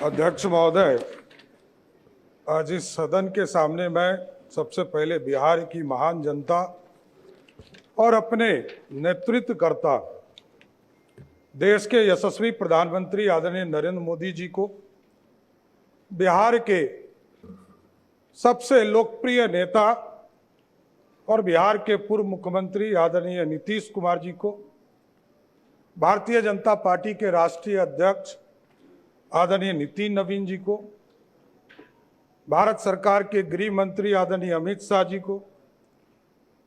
अध्यक्ष महोदय, आज इस सदन के सामने मैं सबसे पहले बिहार की महान जनता और अपने नेतृत्वकर्ता देश के यशस्वी प्रधानमंत्री आदरणीय नरेंद्र मोदी जी को, बिहार के सबसे लोकप्रिय नेता और बिहार के पूर्व मुख्यमंत्री आदरणीय नीतीश कुमार जी को, भारतीय जनता पार्टी के राष्ट्रीय अध्यक्ष आदरणीय नितिन नवीन जी को, भारत सरकार के गृह मंत्री आदरणीय अमित शाह जी को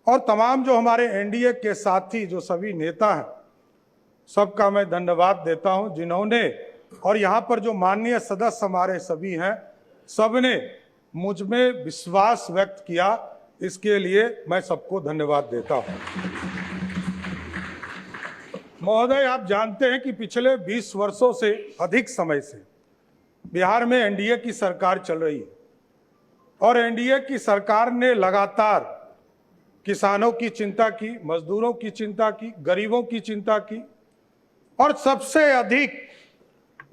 और तमाम जो हमारे एनडीए के साथी जो सभी नेता हैं, सबका मैं धन्यवाद देता हूं, जिन्होंने और यहाँ पर जो माननीय सदस्य हमारे सभी हैं, सबने मुझ में विश्वास व्यक्त किया। इसके लिए मैं सबको धन्यवाद देता हूं। महोदय, आप जानते हैं कि पिछले 20 वर्षों से अधिक समय से बिहार में एनडीए की सरकार चल रही है और एनडीए की सरकार ने लगातार किसानों की चिंता की, मजदूरों की चिंता की, गरीबों की चिंता की और सबसे अधिक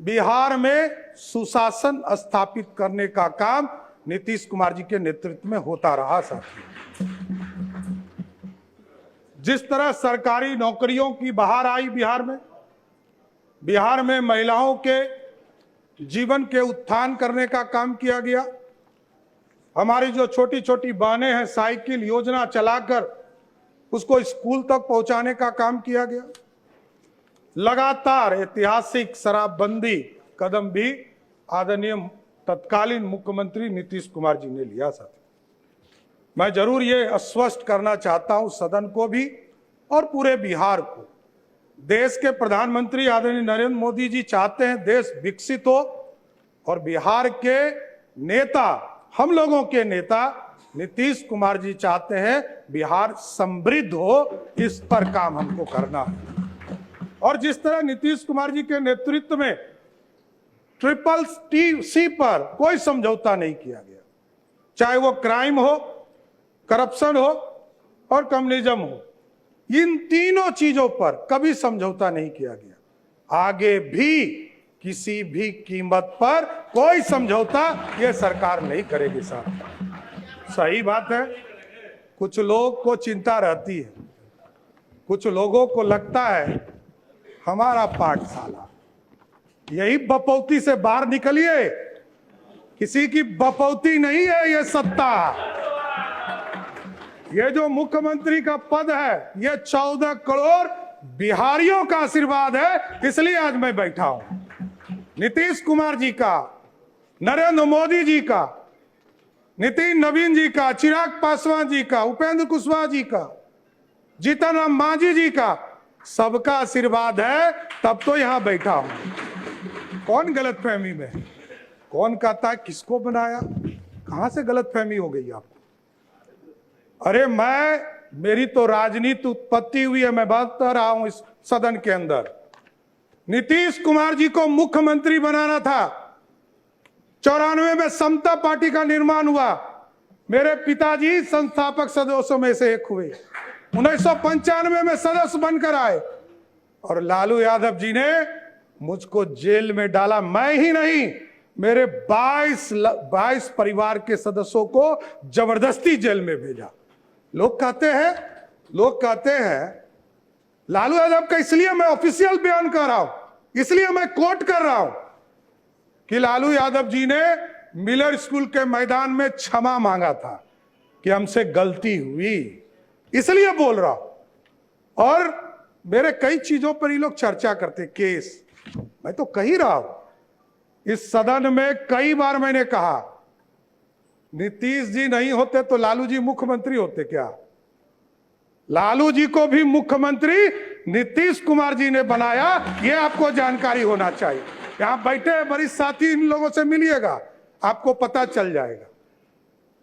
बिहार में सुशासन स्थापित करने का काम नीतीश कुमार जी के नेतृत्व में होता रहा। साथियों, जिस तरह सरकारी नौकरियों की बहार आई बिहार में महिलाओं के जीवन के उत्थान करने का काम किया गया। हमारी जो छोटी छोटी बहनें हैं, साइकिल योजना चलाकर उसको स्कूल तक पहुंचाने का काम किया गया। लगातार ऐतिहासिक शराबबंदी कदम भी आदरणीय तत्कालीन मुख्यमंत्री नीतीश कुमार जी ने लिया। साथी, मैं जरूर ये आश्वस्त करना चाहता हूं सदन को भी और पूरे बिहार को, देश के प्रधानमंत्री आदरणीय नरेंद्र मोदी जी चाहते हैं देश विकसित हो और बिहार के नेता, हम लोगों के नेता नीतीश कुमार जी चाहते हैं बिहार समृद्ध हो। इस पर काम हमको करना है और जिस तरह नीतीश कुमार जी के नेतृत्व में CCC पर कोई समझौता नहीं किया गया, चाहे वो क्राइम हो, करप्शन हो और कम्युनिज्म हो, इन तीनों चीजों पर कभी समझौता नहीं किया गया। आगे भी किसी भी कीमत पर कोई समझौता ये सरकार नहीं करेगी। साहब, सही बात है, कुछ लोग को चिंता रहती है, कुछ लोगों को लगता है हमारा पाठशाला, यही बपौती से बाहर निकलिए, किसी की बपौती नहीं है ये सत्ता। ये जो मुख्यमंत्री का पद है ये 14 करोड़ बिहारियों का आशीर्वाद है, इसलिए आज मैं बैठा हूं। नीतीश कुमार जी का, नरेंद्र मोदी जी का, नितिन नवीन जी का, चिराग पासवान जी का, उपेंद्र कुशवाहा जी का, जीतन राम मांझी जी का, सबका आशीर्वाद है, तब तो यहां बैठा हूं। कौन गलतफहमी में है? कौन कहता है किसको बनाया? कहां से गलतफहमी हो गई आपको? अरे मेरी तो राजनीति उत्पत्ति हुई है, मैं बता रहा हूं इस सदन के अंदर। नीतीश कुमार जी को मुख्यमंत्री बनाना था। 94 में समता पार्टी का निर्माण हुआ, मेरे पिताजी संस्थापक सदस्यों में से एक हुए। 1995 में सदस्य बनकर आए और लालू यादव जी ने मुझको जेल में डाला। मैं ही नहीं, मेरे 22 परिवार के सदस्यों को जबरदस्ती जेल में भेजा। लोग कहते हैं लालू यादव का, इसलिए मैं ऑफिशियल बयान कर रहा हूं, इसलिए मैं कोट कर रहा हूं कि लालू यादव जी ने मिलर स्कूल के मैदान में क्षमा मांगा था कि हमसे गलती हुई, इसलिए बोल रहा हूं। और मेरे कई चीजों पर ये लोग चर्चा करते, केस, मैं तो कह ही रहा हूं इस सदन में कई बार मैंने कहा, नीतीश जी नहीं होते तो लालू जी मुख्यमंत्री होते क्या? लालू जी को भी मुख्यमंत्री नीतीश कुमार जी ने बनाया, यह आपको जानकारी होना चाहिए। यहां बैठे वरिष्ठ साथी, इन लोगों से मिलिएगा, आपको पता चल जाएगा।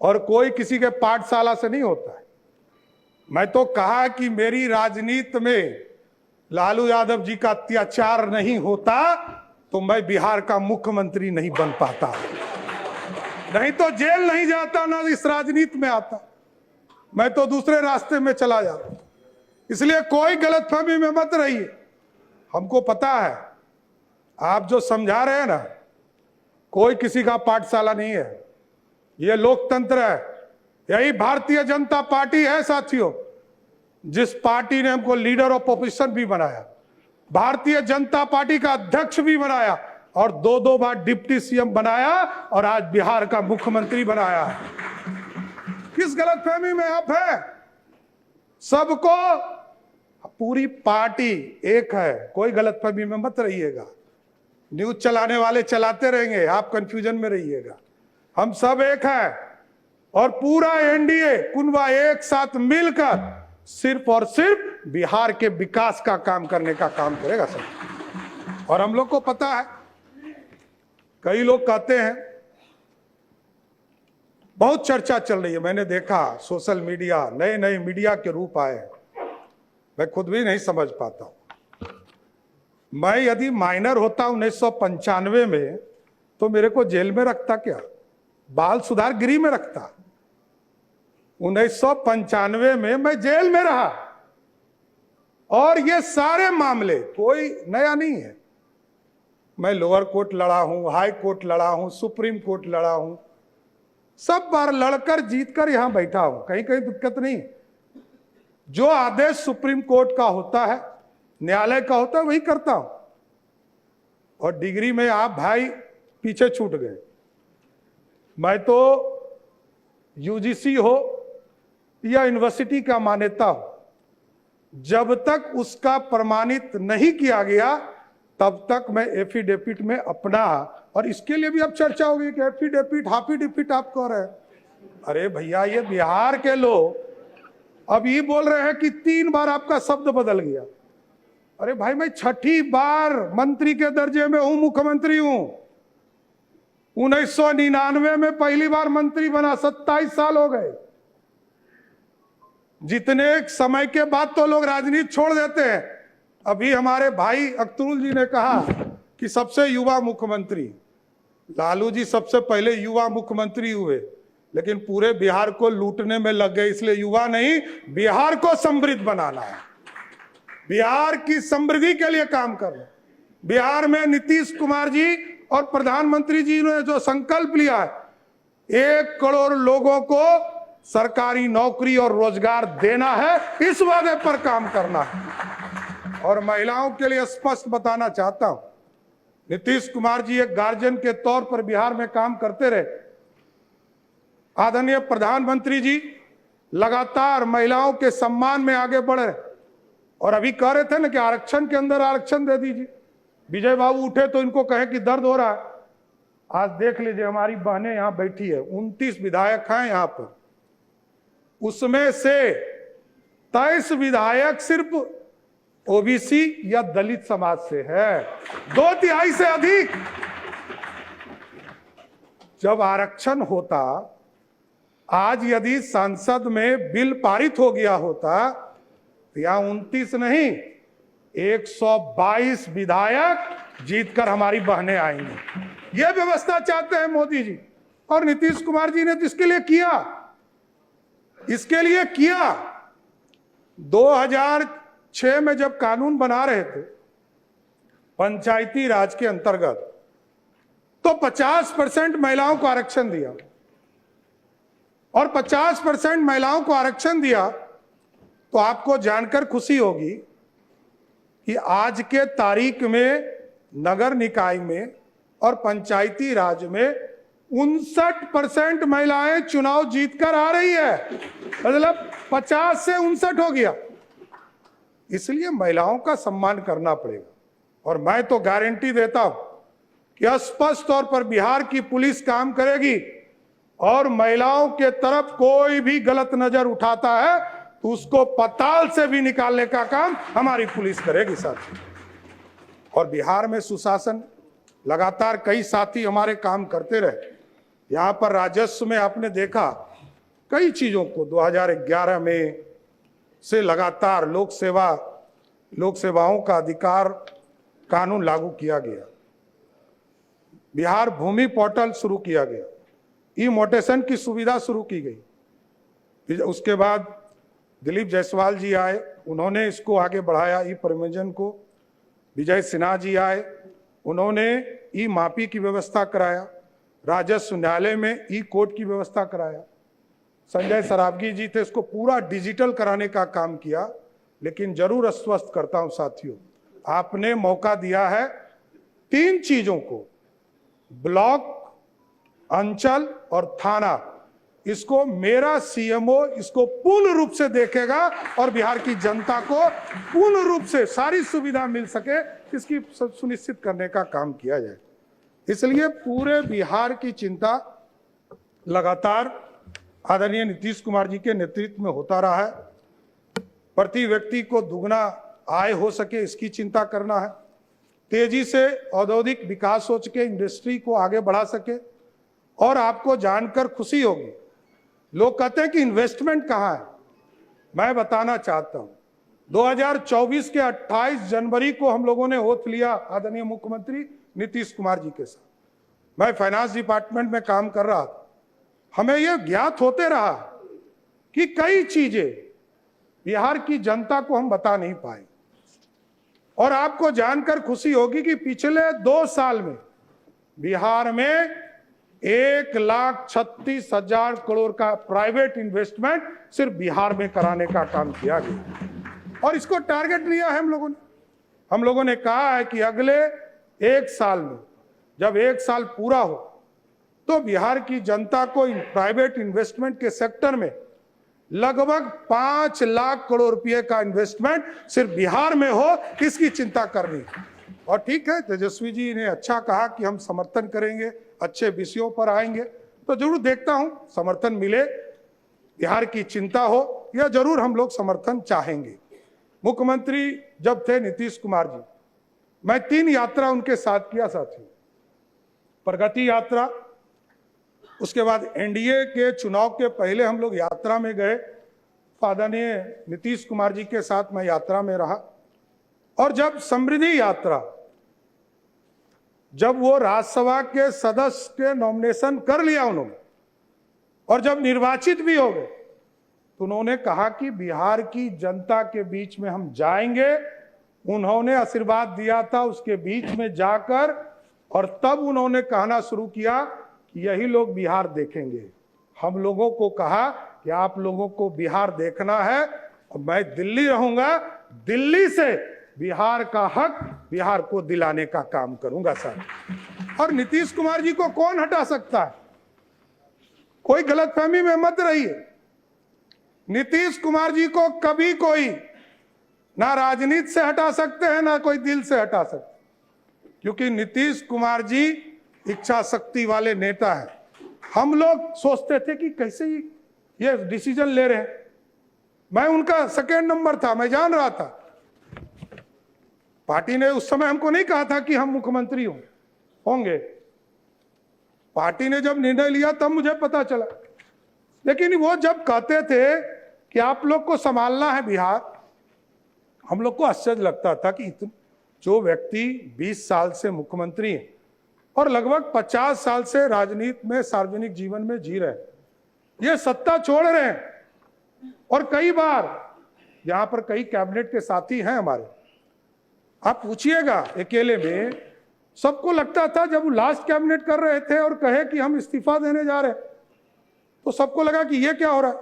और कोई किसी के पाठशाला से नहीं होता है। मैं तो कहा कि मेरी राजनीति में लालू यादव जी का अत्याचार नहीं होता तो मैं बिहार का मुख्यमंत्री नहीं बन पाता, नहीं तो जेल नहीं जाता, ना इस राजनीति में आता, मैं तो दूसरे रास्ते में चला जाता। इसलिए कोई गलतफहमी में मत रहिए। हमको पता है आप जो समझा रहे हैं ना, कोई किसी का पाठशाला नहीं है, यह लोकतंत्र है। यही भारतीय जनता पार्टी है साथियों, जिस पार्टी ने हमको लीडर ऑफ ऑपोजिशन भी बनाया, भारतीय जनता पार्टी का अध्यक्ष भी बनाया और 2-2 बार डिप्टी सीएम बनाया और आज बिहार का मुख्यमंत्री बनाया है। किस गलतफहमी में आप हैं? सबको, पूरी पार्टी एक है, कोई गलतफहमी में मत रहिएगा। न्यूज चलाने वाले चलाते रहेंगे, आप कंफ्यूजन में रहिएगा। हम सब एक हैं और पूरा एनडीए कुनबा एक साथ मिलकर सिर्फ और सिर्फ बिहार के विकास का काम करने का काम करेगा सब। और हम लोग को पता है, कई लोग कहते हैं, बहुत चर्चा चल रही है, मैंने देखा सोशल मीडिया, नए नए मीडिया के रूप आए, मैं खुद भी नहीं समझ पाता हूं। मैं यदि माइनर होता 1995 में तो मेरे को जेल में रखता क्या, बाल सुधार गृह में रखता। 1995 में मैं जेल में रहा और ये सारे मामले कोई नया नहीं है। मैं लोअर कोर्ट लड़ा हूं, हाई कोर्ट लड़ा हूं, सुप्रीम कोर्ट लड़ा हूं, सब बार लड़कर जीतकर यहां बैठा हूं, कहीं कहीं दिक्कत नहीं। जो आदेश सुप्रीम कोर्ट का होता है, न्यायालय का होता है, वही करता हूं। और डिग्री में आप भाई पीछे छूट गए। मैं तो यूजीसी हो या यूनिवर्सिटी का मान्यता हो, जब तक उसका प्रमाणित नहीं किया गया तब तक मैं एफिडेविट में अपना, और इसके लिए भी अब चर्चा होगी कि एफिडेविट हाफिडेविट आप कह रहे हैं। अरे भैया, ये बिहार के लोग अब ये बोल रहे हैं कि 3 बार आपका शब्द बदल गया। अरे भाई, मैं 6ठी बार मंत्री के दर्जे में हूं, मुख्यमंत्री हूं। 1999 में पहली बार मंत्री बना, 27 साल हो गए। जितने समय के बाद तो लोग राजनीति छोड़ देते हैं। अभी हमारे भाई अख्तरुल जी ने कहा कि सबसे युवा मुख्यमंत्री, लालू जी सबसे पहले युवा मुख्यमंत्री हुए, लेकिन पूरे बिहार को लूटने में लग गए। इसलिए युवा नहीं, बिहार को समृद्ध बनाना है, बिहार की समृद्धि के लिए काम करना। बिहार में नीतीश कुमार जी और प्रधानमंत्री जी ने जो संकल्प लिया है, 1 करोड़ लोगों को सरकारी नौकरी और रोजगार देना है, इस वादे पर काम करना है। और महिलाओं के लिए स्पष्ट बताना चाहता हूं, नीतीश कुमार जी एक गार्जियन के तौर पर बिहार में काम करते रहे। आदरणीय प्रधानमंत्री जी लगातार महिलाओं के सम्मान में आगे बढ़े और अभी कह रहे थे ना कि आरक्षण के अंदर आरक्षण दे दीजिए। विजय बाबू उठे तो इनको कहे कि दर्द हो रहा है। आज देख लीजिए, हमारी बहनें यहां बैठी है, 29 विधायक हैं यहां पर, उसमें से 23 विधायक सिर्फ ओबीसी या दलित समाज से है, 2/3 से अधिक। जब आरक्षण होता, आज यदि संसद में बिल पारित हो गया होता तो यहां 29 नहीं, 122 विधायक जीतकर हमारी बहनें आएंगी। यह व्यवस्था चाहते हैं मोदी जी और नीतीश कुमार जी ने तो इसके लिए किया, इसके लिए किया। 2006 में जब कानून बना रहे थे पंचायती राज के अंतर्गत, तो 50% महिलाओं को आरक्षण दिया, और 50% महिलाओं को आरक्षण दिया तो आपको जानकर खुशी होगी कि आज के तारीख में नगर निकाय में और पंचायती राज में 59% महिलाएं चुनाव जीतकर आ रही है, मतलब 50 से 59 हो गया। इसलिए महिलाओं का सम्मान करना पड़ेगा। और मैं तो गारंटी देता हूं कि स्पष्ट तौर पर बिहार की पुलिस काम करेगी और महिलाओं के तरफ कोई भी गलत नजर उठाता है तो उसको पताल से भी निकालने का काम हमारी पुलिस करेगी साथी। और बिहार में सुशासन लगातार कई साथी हमारे काम करते रहे। यहाँ पर राजस्व में आपने देखा कई चीजों को 2011 में से लगातार लोक सेवाओं का अधिकार कानून लागू किया गया। बिहार भूमि पोर्टल शुरू किया गया, ई मोटेशन की सुविधा शुरू की गई। उसके बाद दिलीप जायसवाल जी आए, उन्होंने इसको आगे बढ़ाया, ई प्रबंधन को। विजय सिन्हा जी आए, उन्होंने ई मापी की व्यवस्था कराया। राजस्व न्यायालय में ई कोर्ट की व्यवस्था कराया। संजय सरावगी जी थे, इसको पूरा डिजिटल कराने का काम किया। लेकिन जरूर आश्वस्त करता हूं साथियों, आपने मौका दिया है 3 चीजों को, ब्लॉक, अंचल और थाना, इसको मेरा सीएमओ इसको पूर्ण रूप से देखेगा और बिहार की जनता को पूर्ण रूप से सारी सुविधा मिल सके, इसकी सुनिश्चित करने का काम किया जाए। इसलिए पूरे बिहार की चिंता लगातार आदरणीय नीतीश कुमार जी के नेतृत्व में होता रहा है। प्रति व्यक्ति को दुगना आय हो सके, इसकी चिंता करना है। तेजी से औद्योगिक विकास हो सके, इंडस्ट्री को आगे बढ़ा सके। और आपको जानकर खुशी होगी, लोग कहते हैं कि इन्वेस्टमेंट कहाँ है। मैं बताना चाहता हूं, 2024 के 28 जनवरी को हम लोगों ने ओथ लिया आदरणीय मुख्यमंत्री नीतीश कुमार जी के साथ। मैं फाइनेंस डिपार्टमेंट में काम कर रहा था। हमें यह ज्ञात होते रहा कि कई चीजें बिहार की जनता को हम बता नहीं पाए। और आपको जानकर खुशी होगी कि पिछले 2 साल में बिहार में 1,36,000 करोड़ का प्राइवेट इन्वेस्टमेंट सिर्फ बिहार में कराने का काम किया गया। और इसको टारगेट लिया है हम लोगों ने कहा है कि अगले 1 साल में, जब 1 साल पूरा हो, तो बिहार की जनता को इन प्राइवेट इन्वेस्टमेंट के सेक्टर में लगभग 5 लाख करोड़ रुपए का इन्वेस्टमेंट सिर्फ बिहार में हो, इसकी चिंता करनी। और ठीक है, तेजस्वी जी ने अच्छा कहा कि हम समर्थन करेंगे, अच्छे विषयों पर आएंगे, तो जरूर देखता हूं समर्थन मिले, बिहार की चिंता हो, या जरूर हम लोग समर्थन चाहेंगे। मुख्यमंत्री जब थे नीतीश कुमार जी, मैं 3 यात्रा उनके साथ किया साथियों। प्रगति यात्रा, उसके बाद एनडीए के चुनाव के पहले हम लोग यात्रा में गए, आदरणीय नीतीश कुमार जी के साथ मैं यात्रा में रहा। और जब समृद्धि यात्रा, जब वो राज्यसभा के सदस्य के नॉमिनेशन कर लिया उन्होंने, और जब निर्वाचित भी हो गए, तो उन्होंने कहा कि बिहार की जनता के बीच में हम जाएंगे। उन्होंने आशीर्वाद दिया था उसके बीच में जाकर, और तब उन्होंने कहना शुरू किया कि यही लोग बिहार देखेंगे। हम लोगों को कहा कि आप लोगों को बिहार देखना है, और मैं दिल्ली रहूंगा, दिल्ली से बिहार का हक बिहार को दिलाने का काम करूंगा सर। और नीतीश कुमार जी को कौन हटा सकता है? कोई गलतफहमी में मत रहिए। नीतीश कुमार जी को कभी कोई ना राजनीति से हटा सकते हैं, ना कोई दिल से हटा सकते, क्योंकि नीतीश कुमार जी इच्छा शक्ति वाले नेता हैं। हम लोग सोचते थे कि कैसे ये डिसीजन ले रहे हैं। मैं उनका सेकेंड नंबर था, मैं जान रहा था। पार्टी ने उस समय हमको नहीं कहा था कि हम मुख्यमंत्री होंगे। पार्टी ने जब निर्णय लिया तब मुझे पता चला। लेकिन वो जब कहते थे कि आप लोग को संभालना है बिहार, हम लोग को आश्चर्य लगता था कि जो व्यक्ति 20 साल से मुख्यमंत्री है और लगभग 50 साल से राजनीति में, सार्वजनिक जीवन में जी रहे, ये सत्ता छोड़ रहे हैं। और कई बार यहां पर कई कैबिनेट के साथी हैं हमारे, आप पूछिएगा अकेले में, सबको लगता था जब वो लास्ट कैबिनेट कर रहे थे और कहे कि हम इस्तीफा देने जा रहे हैं, तो सबको लगा कि ये क्या हो रहा है।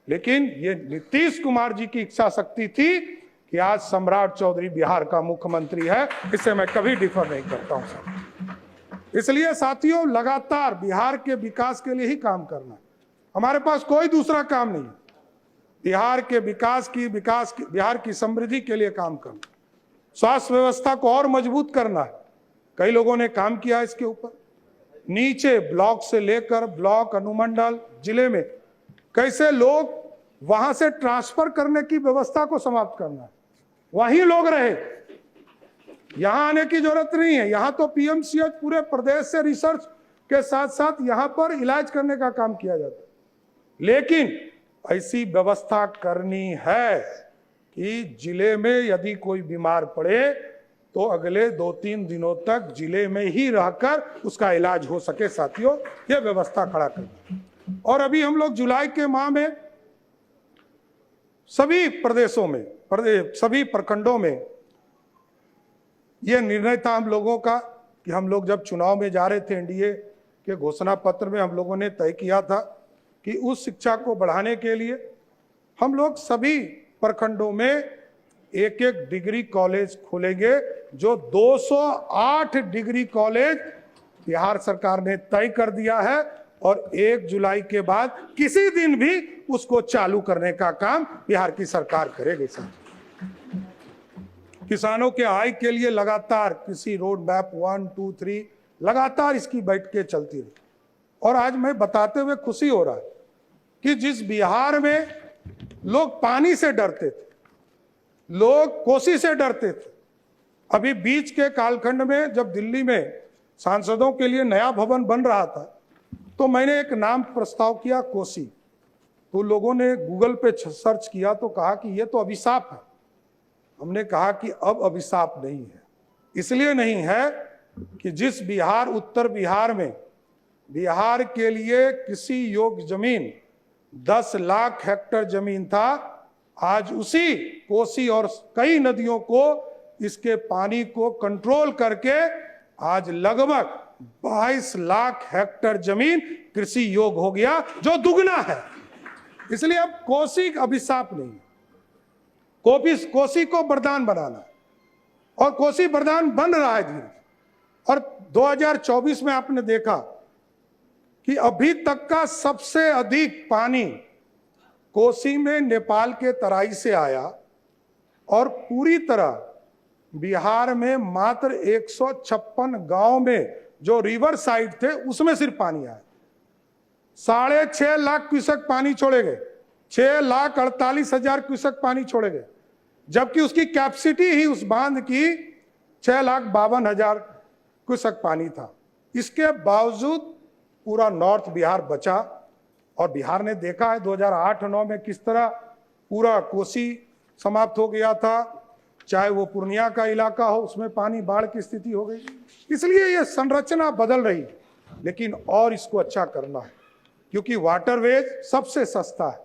लेकिन ये नीतीश कुमार जी की इच्छा शक्ति थी कि आज सम्राट चौधरी बिहार का मुख्यमंत्री है, इससे मैं कभी डिफर नहीं करता हूं साहब। इसलिए साथियों, लगातार बिहार के विकास के लिए ही काम करना है, हमारे पास कोई दूसरा काम नहीं। बिहार के विकास की बिहार की समृद्धि के लिए काम करना, स्वास्थ्य व्यवस्था को और मजबूत करना है। कई लोगों ने काम किया इसके ऊपर, नीचे ब्लॉक से लेकर ब्लॉक, अनुमंडल, जिले में कैसे लोग वहां से ट्रांसफर करने की व्यवस्था को समाप्त करना है, वहीं लोग रहे, यहां आने की जरूरत नहीं है। यहां तो पीएमसीएच पूरे प्रदेश से रिसर्च के साथ साथ यहां पर इलाज करने का काम किया जाता है। लेकिन ऐसी व्यवस्था करनी है कि जिले में यदि कोई बीमार पड़े तो अगले 2-3 दिनों तक जिले में ही रहकर उसका इलाज हो सके। साथियों, यह व्यवस्था खड़ा करना। और अभी हम लोग जुलाई के माह में सभी प्रदेशों में, सभी प्रखंडों में यह निर्णय था हम लोगों का कि हम लोग जब चुनाव में जा रहे थे एनडीए के घोषणा पत्र में हम लोगों ने तय किया था कि उस शिक्षा को बढ़ाने के लिए हम लोग सभी प्रखंडों में एक एक डिग्री कॉलेज खोलेंगे। जो 208 डिग्री कॉलेज बिहार सरकार ने तय कर दिया है और 1 जुलाई के बाद किसी दिन भी उसको चालू करने का काम बिहार की सरकार करेगी। किसानों के आय के लिए लगातार कृषि रोड मैप 1, 2, 3 लगातार इसकी बैठकें चलती रही। और आज मैं बताते हुए खुशी हो रहा है कि जिस बिहार में लोग पानी से डरते थे, लोग कोसी से डरते थे, अभी बीच के कालखंड में जब दिल्ली में सांसदों के लिए नया भवन बन रहा था तो मैंने एक नाम प्रस्ताव किया, कोसी। तो लोगों ने गूगल पे सर्च किया तो कहा कि ये तो अभिशाप है। हमने कहा कि अब अभिशाप नहीं है। इसलिए नहीं है कि जिस बिहार, उत्तर बिहार में बिहार के लिए कृषि योग्य जमीन 10 लाख हेक्टेयर जमीन था, आज उसी कोसी और कई नदियों को, इसके पानी को कंट्रोल करके आज लगभग 22 लाख हेक्टेयर जमीन कृषि योग्य हो गया, जो दुगना है। इसलिए अब कोसी अभिशाप नहीं, कोसी को वरदान बनाना है और कोसी वरदान बन रहा है धीरे। और 2024 में आपने देखा कि अभी तक का सबसे अधिक पानी कोसी में नेपाल के तराई से आया और पूरी तरह बिहार में मात्र 156 गांव में जो रिवर साइड थे उसमें सिर्फ पानी आया। 6.5 लाख क्यूसेक पानी छोड़े गए, 6,48,000 क्यूसेक पानी छोड़े गए, जबकि उसकी कैपेसिटी ही उस बांध की 6,52,000 क्यूसेक पानी था। इसके बावजूद पूरा नॉर्थ बिहार बचा और बिहार ने देखा है 2008-9 में किस तरह पूरा कोसी समाप्त हो गया था, चाहे वो पूर्णिया का इलाका हो, उसमें पानी बाढ़ की स्थिति हो गई। इसलिए ये संरचना बदल रही है, लेकिन और इसको अच्छा करना है, क्योंकि वाटरवेज सबसे सस्ता है।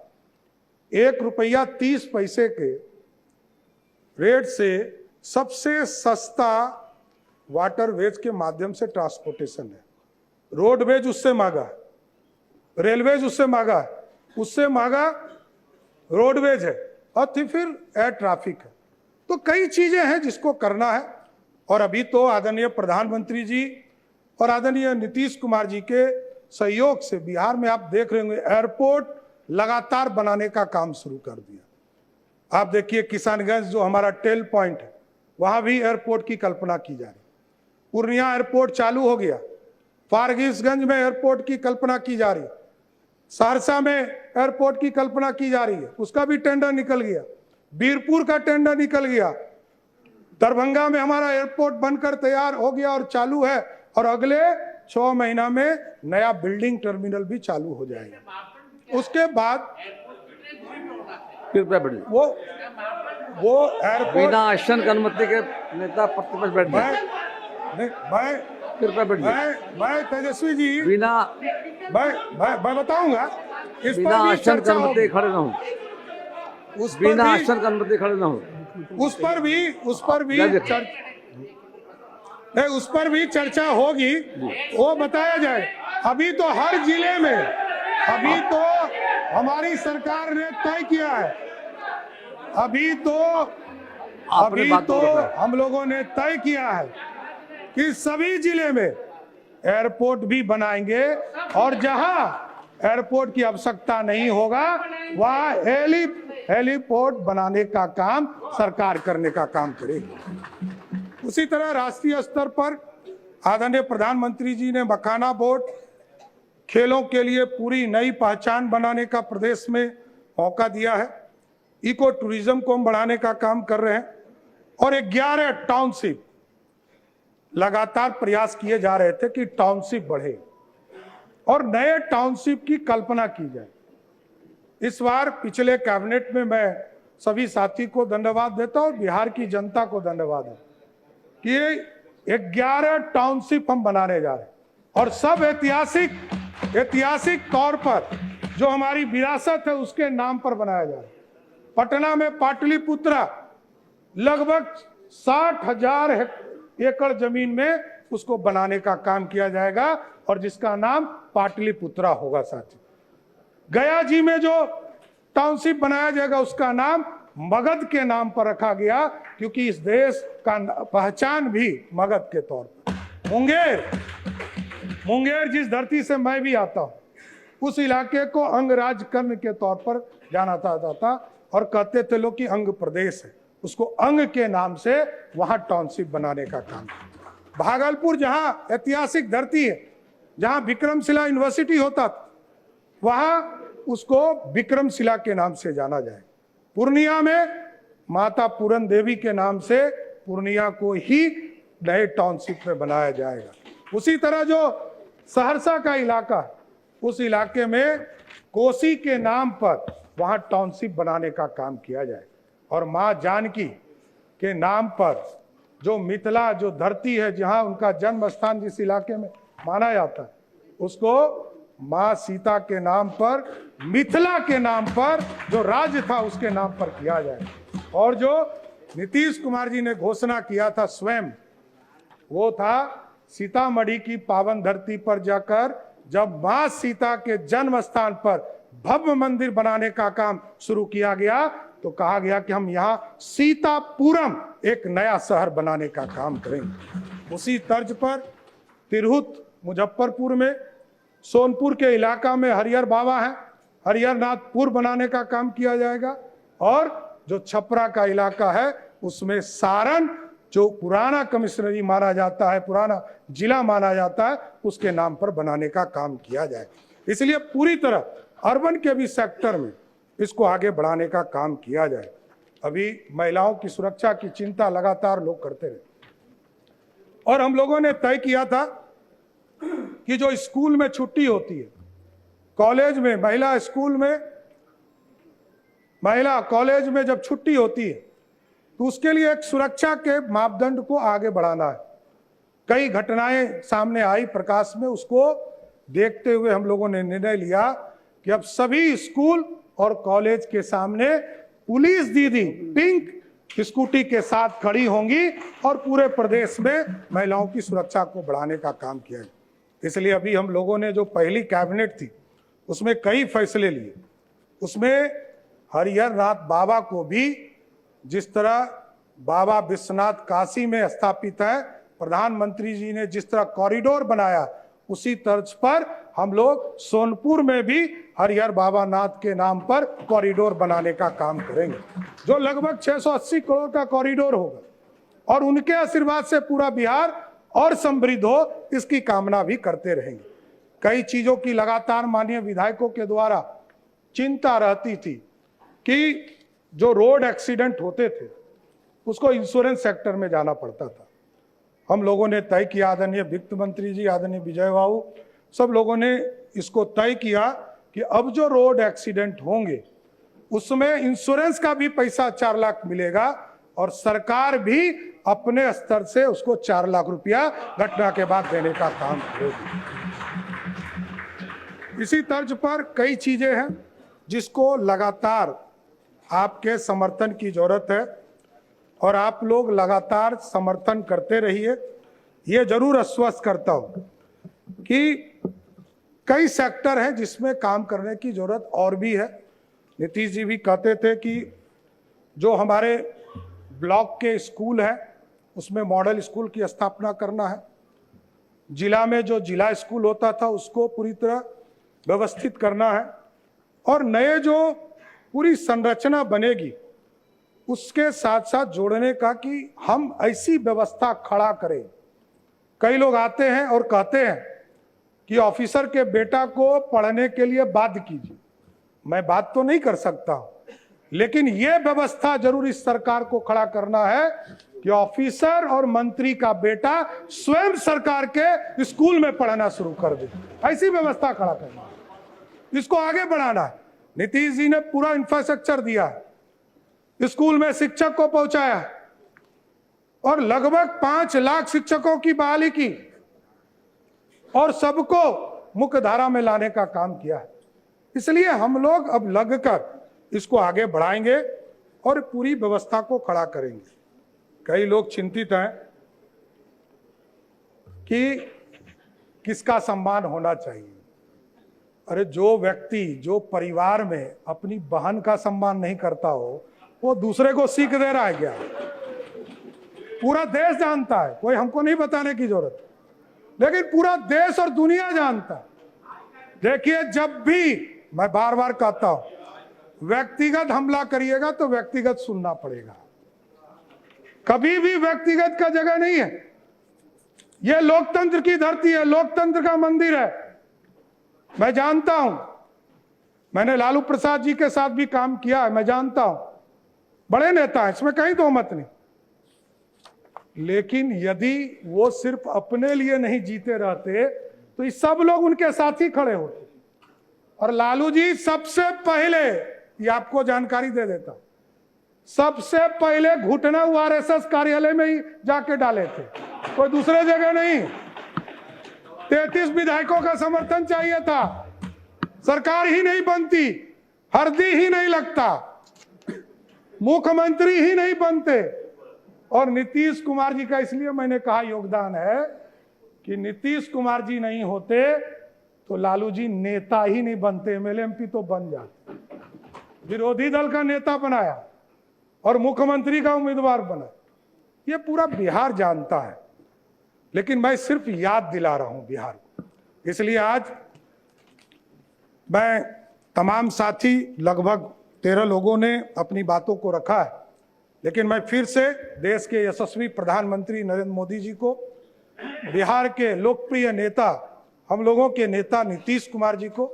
1 रुपया 30 पैसे के रेट से सबसे सस्ता वाटरवेज के माध्यम से ट्रांसपोर्टेशन है। रोडवेज उससे महंगा है, रेलवेज उससे महंगा है, उससे महंगा रोडवेज है, और फिर एयर ट्रैफिक है। तो कई चीजें हैं जिसको करना है। और अभी तो आदरणीय प्रधानमंत्री जी और आदरणीय नीतीश कुमार जी के सहयोग से बिहार में आप देख रहे होंगे एयरपोर्ट लगातार बनाने का काम शुरू कर दिया। आप देखिए किशनगंज जो हमारा टेल पॉइंट है, वहां भी एयरपोर्ट की कल्पना की जा रही। पूर्णिया एयरपोर्ट चालू हो गया, फारबिसगंज में एयरपोर्ट की कल्पना की जा रही, सहरसा में एयरपोर्ट की कल्पना की जा रही है, उसका भी टेंडर निकल गया, बीरपुर का टेंडर निकल गया, दरभंगा में हमारा एयरपोर्ट बनकर तैयार हो गया और चालू है, और अगले 6 महीना में नया बिल्डिंग टर्मिनल भी चालू हो जाएगा। उसके बाद वो एयरपोर्ट बिना आश्वासन की अनुमति के नेता प्रतिपक्ष बैठ मैं तेजस्वी जी बिना मैं बताऊंगा, इस बिना पर भी आश्वासन की चर्चा अनुमति होगी, खड़े रहूं, बिना आश्वासन की अनुमति खड़े रहूं, उस पर भी चर्चा होगी, वो बताया जाए। अभी तो हर जिले में, अभी तो हमारी सरकार ने तय किया है, अभी तो हम लोगों ने तय किया है कि सभी जिले में एयरपोर्ट भी बनाएंगे, और जहां एयरपोर्ट की आवश्यकता नहीं होगा वहां हेलीपोर्ट बनाने का काम सरकार करने का काम करेगी। उसी तरह राष्ट्रीय स्तर पर आदरणीय प्रधानमंत्री जी ने मखाना बोर्ड, खेलों के लिए पूरी नई पहचान बनाने का प्रदेश में मौका दिया है। इको टूरिज्म को हम बढ़ाने का काम कर रहे हैं, और 11 टाउनशिप लगातार प्रयास किए जा रहे थे कि टाउनशिप बढ़े और नए टाउनशिप की कल्पना की जाए। इस बार पिछले कैबिनेट में मैं सभी साथी को धन्यवाद देता हूं और बिहार की जनता को धन्यवाद देता कि 11 टाउनशिप हम बनाने जा रहे हैं, और सब ऐतिहासिक तौर पर जो हमारी विरासत है उसके नाम पर बनाया जा रहा है। पटना में पाटलिपुत्रा लगभग 60,000 एकड़ जमीन में उसको बनाने का काम किया जाएगा, और जिसका नाम पाटलिपुत्रा होगा साथी। गया जी में जो टाउनशिप बनाया जाएगा उसका नाम मगध के नाम पर रखा गया, क्योंकि इस देश का पहचान भी मगध के तौर पर। मुंगेर जिस धरती से मैं भी आता हूं, उस इलाके को अंगराज कर्ण के तौर पर जाना जाता था और कहते थे लोग कि अंग प्रदेश है, उसको अंग के नाम से वहां टाउनशिप बनाने का काम। भागलपुर जहां ऐतिहासिक धरती है, जहां विक्रमशिला यूनिवर्सिटी होता था, वहां उसको विक्रमशिला के नाम से जाना जाए। पूर्णिया में माता पूरन देवी के नाम से पूर्णिया को ही नए टाउनशिप में बनाया जाएगा। उसी तरह जो सहरसा का इलाका, उस इलाके में कोसी के नाम पर वहां टाउनशिप बनाने का काम किया जाए। और मां जानकी के नाम पर जो मिथिला जो धरती है, जहां उनका जन्म स्थान जिस इलाके में माना जाता है, उसको मां सीता के नाम पर, मिथिला के नाम पर जो राज्य था उसके नाम पर किया जाए। और जो नीतीश कुमार जी ने घोषणा किया था स्वयं, वो था सीतामढ़ी की पावन धरती पर जाकर जब मां सीता के जन्म स्थान पर भव्य मंदिर बनाने का काम शुरू किया गया, तो कहा गया कि हम यहाँ सीतापुरम एक नया शहर बनाने का काम करेंगे। उसी तर्ज पर तिरहुत मुजफ्फरपुर में, सोनपुर के इलाका में हरिहर बाबा है, हरिहरनाथपुर बनाने का काम किया जाएगा। और जो छपरा का इलाका है उसमें सारण, जो पुराना कमिश्नरी माना जाता है, पुराना जिला माना जाता है, उसके नाम पर बनाने का काम किया जाए। इसलिए पूरी तरह अर्बन के भी सेक्टर में इसको आगे बढ़ाने का काम किया जाए। अभी महिलाओं की सुरक्षा की चिंता लगातार लोग करते रहे, और हम लोगों ने तय किया था कि जो स्कूल में छुट्टी होती है, कॉलेज में, महिला स्कूल में, महिला कॉलेज में जब छुट्टी होती है, तो उसके लिए एक सुरक्षा के मापदंड को आगे बढ़ाना है। कई घटनाएं सामने आई प्रकाश में, उसको देखते हुए हम लोगों ने निर्णय लिया कि अब सभी स्कूल और कॉलेज के सामने पुलिस दीदी पिंक स्कूटी के साथ खड़ी होंगी और पूरे प्रदेश में महिलाओं की सुरक्षा को बढ़ाने का काम किया है। इसलिए अभी हम लोगों ने जो पहली कैबिनेट थी उसमें कई फैसले लिए। उसमें हरिहरनाथ बाबा को भी, जिस तरह बाबा विश्वनाथ काशी में स्थापित है, प्रधानमंत्री जी ने जिस तरह कॉरिडोर बनाया, उसी तर्ज पर हम लोग सोनपुर में भी हरिहर बाबा नाथ के नाम पर कॉरिडोर बनाने का काम करेंगे, जो लगभग 680 करोड़ का कॉरिडोर होगा। और उनके आशीर्वाद से पूरा बिहार और समृद्ध हो, इसकी कामना भी करते रहेंगे। कई चीजों की लगातार माननीय विधायकों के द्वारा चिंता रहती थी कि जो रोड एक्सीडेंट होते थे उसको इंश्योरेंस सेक्टर में जाना पड़ता था। हम लोगों ने तय किया, आदरणीय वित्त मंत्री जी, आदरणीय विजय बाबू, सब लोगों ने इसको तय किया कि अब जो रोड एक्सीडेंट होंगे उसमें इंश्योरेंस का भी पैसा 4 लाख मिलेगा और सरकार भी अपने स्तर से उसको 4 लाख रुपया घटना के बाद देने का काम करेगी। इसी तर्ज पर कई चीजें हैं जिसको लगातार आपके समर्थन की जरूरत है और आप लोग लगातार समर्थन करते रहिए। ये जरूर आश्वस्त करता हूं कि कई सेक्टर हैं जिसमें काम करने की जरूरत और भी है। नीतीश जी भी कहते थे कि जो हमारे ब्लॉक के स्कूल हैं उसमें मॉडल स्कूल की स्थापना करना है। जिला में जो जिला स्कूल होता था उसको पूरी तरह व्यवस्थित करना है और नए जो पूरी संरचना बनेगी उसके साथ साथ जोड़ने का कि हम ऐसी व्यवस्था खड़ा करें। कई लोग आते हैं और कहते हैं कि ऑफिसर के बेटा को पढ़ने के लिए बाध्य कीजिए। मैं बात तो नहीं कर सकता, लेकिन यह व्यवस्था जरूर इस सरकार को खड़ा करना है कि ऑफिसर और मंत्री का बेटा स्वयं सरकार के स्कूल में पढ़ना शुरू कर दे। ऐसी व्यवस्था खड़ा करना है, इसको आगे बढ़ाना है। नीतीश जी ने पूरा इंफ्रास्ट्रक्चर दिया है, स्कूल में शिक्षक को पहुंचाया और लगभग 5 लाख शिक्षकों की बहाली की और सबको मुख्य धारा में लाने का काम किया है। इसलिए हम लोग अब लगकर इसको आगे बढ़ाएंगे और पूरी व्यवस्था को खड़ा करेंगे। कई लोग चिंतित हैं कि किसका सम्मान होना चाहिए। अरे जो व्यक्ति जो परिवार में अपनी बहन का सम्मान नहीं करता हो, वो दूसरे को सीख दे रहा है क्या? पूरा देश जानता है, कोई हमको नहीं बताने की जरूरत, लेकिन पूरा देश और दुनिया जानता है। देखिए, जब भी मैं बार बार कहता हूं, व्यक्तिगत हमला करिएगा तो व्यक्तिगत सुनना पड़ेगा। कभी भी व्यक्तिगत का जगह नहीं है। यह लोकतंत्र की धरती है, लोकतंत्र का मंदिर है। मैं जानता हूं, मैंने लालू प्रसाद जी के साथ भी काम किया है, मैं जानता हूं, बड़े नेता हैं, इसमें कहीं दो मत नहीं। लेकिन यदि वो सिर्फ अपने लिए नहीं जीते रहते तो ये सब लोग उनके साथ ही खड़े होते। और लालू जी सबसे पहले, ये आपको जानकारी दे देता, सबसे पहले घुटना आरएसएस कार्यालय में ही जाके डाले थे, कोई दूसरे जगह नहीं। 33 विधायकों का समर्थन चाहिए था, सरकार ही नहीं बनती, हरदी ही नहीं लगता, मुख्यमंत्री ही नहीं बनते। और नीतीश कुमार जी का इसलिए मैंने कहा योगदान है कि नीतीश कुमार जी नहीं होते तो लालू जी नेता ही नहीं बनते, एमएलए एमपी तो बन जाते। विरोधी दल का नेता बनाया और मुख्यमंत्री का उम्मीदवार बना, ये पूरा बिहार जानता है। लेकिन मैं सिर्फ याद दिला रहा हूं बिहार को। इसलिए आज मैं तमाम साथी, लगभग 13 लोगों ने अपनी बातों को रखा है, लेकिन मैं फिर से देश के यशस्वी प्रधानमंत्री नरेंद्र मोदी जी को, बिहार के लोकप्रिय नेता, हम लोगों के नेता नीतीश कुमार जी को,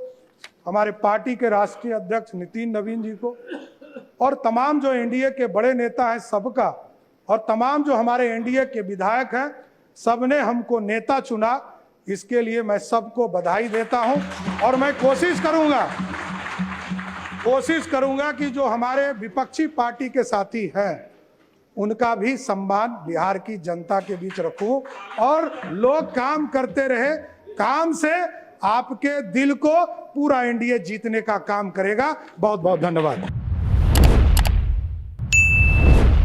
हमारे पार्टी के राष्ट्रीय अध्यक्ष नितिन नवीन जी को, और तमाम जो एनडीए के बड़े नेता हैं सबका, और तमाम जो हमारे एनडीए के विधायक हैं, सबने हमको नेता चुना। इसके लिए मैं सबको बधाई देता हूं। और मैं कोशिश करूंगा कि जो हमारे विपक्षी पार्टी के साथी हैं उनका भी सम्मान बिहार की जनता के बीच रखूं, और लोग काम करते रहे। काम से आपके दिल को पूरा एनडीए जीतने का काम करेगा। बहुत बहुत धन्यवाद।